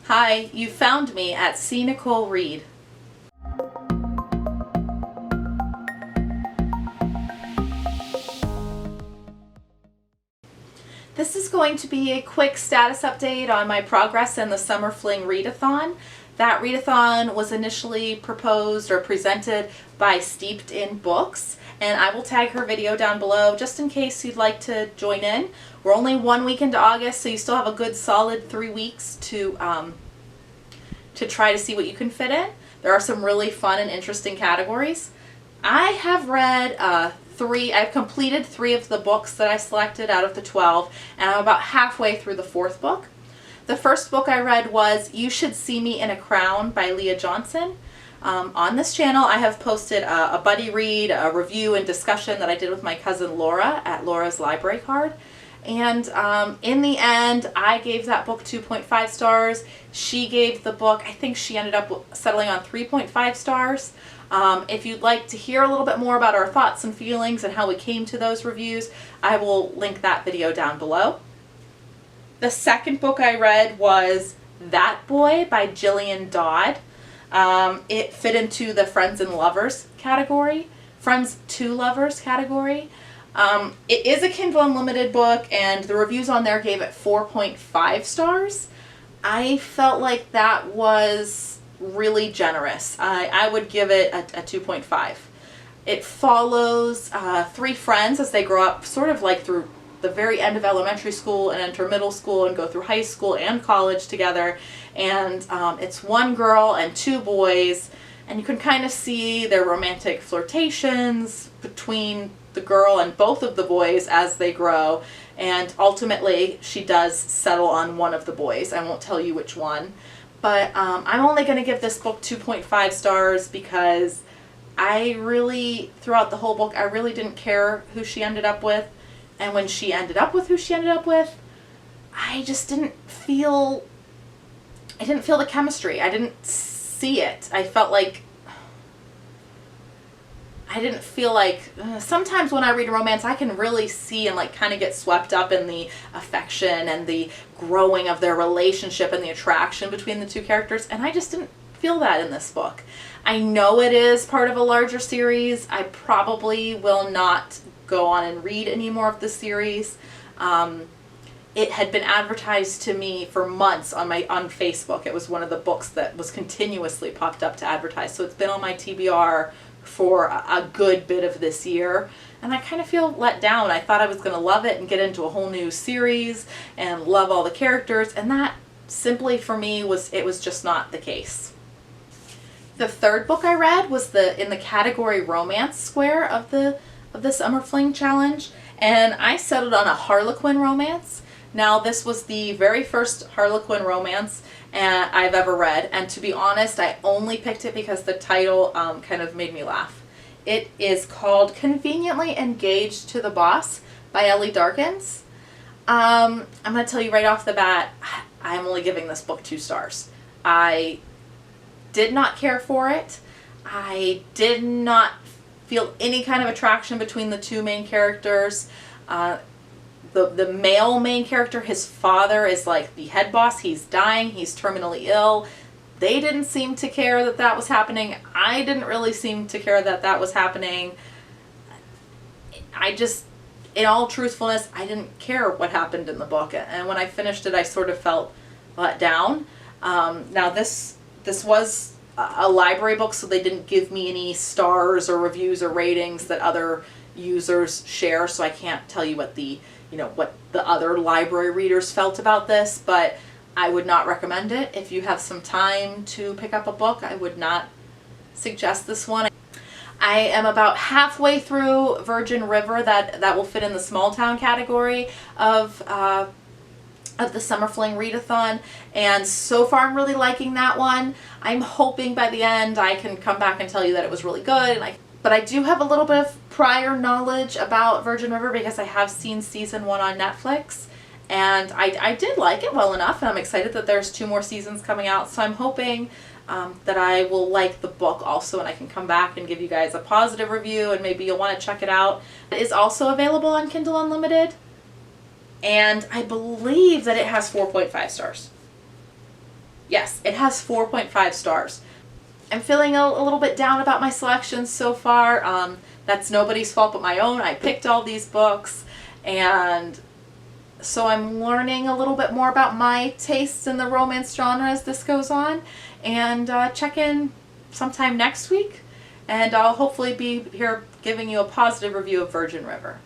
Hi, you found me at See Nicole Read. This is going to be a quick status update on my progress in the Summer Fling Readathon. That readathon was initially proposed or presented by Steeped in Books, and I will tag her video down below just in case you'd like to join in. We're only 1 week into August, so you still have a good solid 3 weeks to try to see what you can fit in. There are some really fun and interesting categories. I have read I've completed 3 of the books that I selected out of the 12, and I'm about halfway through the 4th book. The first book I read was You Should See Me in a Crown by Leah Johnson. On this channel I have posted a buddy read, a review and discussion that I did with my cousin Laura at Laura's Library Card. And in the end, I gave that book 2.5 stars. She gave the book, I think she ended up settling on 3.5 stars. If you'd like to hear a little bit more about our thoughts and feelings and how we came to those reviews, I will link that video down below. The second book I read was That Boy by Jillian Dodd. It fit into the Friends and Lovers category, Friends to Lovers category. It is a Kindle Unlimited book, and the reviews on there gave it 4.5 stars. I felt like that was really generous. I would give it a 2.5. It follows 3 friends as they grow up sort of like through the very end of elementary school and enter middle school and go through high school and college together. And it's 1 girl and 2 boys, and you can kind of see their romantic flirtations between the girl and both of the boys as they grow, and ultimately she does settle on one of the boys. I won't tell you which one, but I'm only going to give this book 2.5 stars because I really, throughout the whole book, I really didn't care who she ended up with, and when she ended up with who she ended up with, I just didn't feel the chemistry. I didn't see it. I didn't feel like, sometimes when I read romance I can really see and like kind of get swept up in the affection and the growing of their relationship and the attraction between the 2 characters, and I just didn't feel that in this book. I know it is part of a larger series. I probably will not go on and read any more of the series. It had been advertised to me for months on Facebook. It was one of the books that was continuously popped up to advertise, so it's been on my TBR for a good bit of this year, and I kind of feel let down. I thought I was going to love it and get into a whole new series and love all the characters, and that simply for me was just not the case. The third book I read was in the category romance square of the Summer Fling Challenge, and I settled on a Harlequin Romance. Now, this was the very first Harlequin Romance I've ever read, and to be honest, I only picked it because the title kind of made me laugh. It is called Conveniently Engaged to the Boss by Ellie Darkins. I'm going to tell you right off the bat, I'm only giving this book 2 stars. I did not care for it. I did not feel any kind of attraction between the 2 main characters. The male main character, his father, is like the head boss. He's dying. He's terminally ill. They didn't seem to care that that was happening. I didn't really seem to care that that was happening. In all truthfulness, I didn't care what happened in the book. And when I finished it, I sort of felt let down. Now, this was a library book, so they didn't give me any stars or reviews or ratings that other users share, so I can't tell you what the other library readers felt about this, but I would not recommend it. If you have some time to pick up a book, I would not suggest this one. I am about halfway through Virgin River. That will fit in the small town category of the Summer Fling Readathon, and so far I'm really liking that one. I'm hoping by the end I can come back and tell you that it was really good, but I do have a little bit of prior knowledge about Virgin River because I have seen season 1 on Netflix, and I did like it well enough, and I'm excited that there's 2 more seasons coming out, so I'm hoping that I will like the book also, and I can come back and give you guys a positive review, and maybe you'll want to check it out. It is also available on Kindle Unlimited, and I believe that it has 4.5 stars. Yes, it has 4.5 stars. I'm feeling a little bit down about my selections so far. That's nobody's fault but my own. I picked all these books, and so I'm learning a little bit more about my tastes in the romance genre as this goes on. And check in sometime next week, and I'll hopefully be here giving you a positive review of Virgin River.